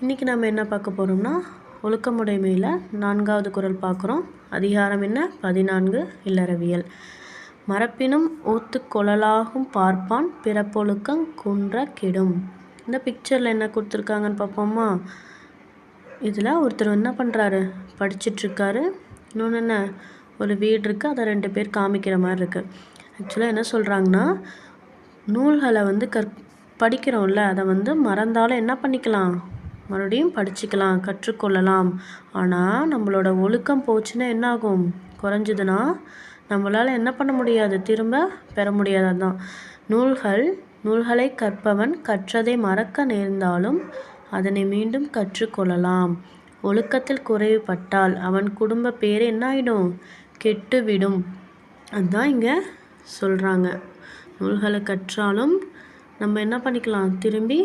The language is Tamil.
இன்றைக்கி நம்ம என்ன பார்க்க போகிறோம்னா ஒழுக்கமுடைமையில் 4வது குறள் பார்க்குறோம். அதிகாரம் என்ன? 14 இல்லறவியல். மரப்பினும் ஊத்துக்கொழலாகும் பார்ப்பான் பிறப்பொழுக்கங் குன்ற கெடும். இந்த பிக்சரில் என்ன கொடுத்துருக்காங்கன்னு பார்ப்போமா? இதில் ஒருத்தர் என்ன பண்ணுறாரு, படிச்சிட்ருக்காரு. இன்னொன்று என்ன, ஒரு வீடு இருக்குது, அதை 2 பேர் காமிக்கிற மாதிரி இருக்குது. ஆக்சுவலாக என்ன சொல்கிறாங்கன்னா, நூல்களை படிக்கிறோம்ல, அதை மறந்தாலும் என்ன பண்ணிக்கலாம், மறுபடியும் படிச்சுக்கலாம், கற்றுக்கொள்ளலாம். ஆனால் நம்மளோட ஒழுக்கம் போச்சுன்னா என்ன ஆகும், குறைஞ்சிதுன்னா நம்மளால் என்ன பண்ண முடியாது, திரும்ப பெற முடியாது. அதுதான் நூல்களை கற்பவன் கற்றதை மறக்க நேர்ந்தாலும் அதனை மீண்டும் கற்றுக்கொள்ளலாம். ஒழுக்கத்தில் குறைவுபட்டால் அவன் குடும்ப பேர் என்ன ஆகிடும், கெட்டுவிடும். அதுதான் இங்கே சொல்கிறாங்க. நூல்களை கற்றாலும் நம்ம என்ன பண்ணிக்கலாம், திரும்பி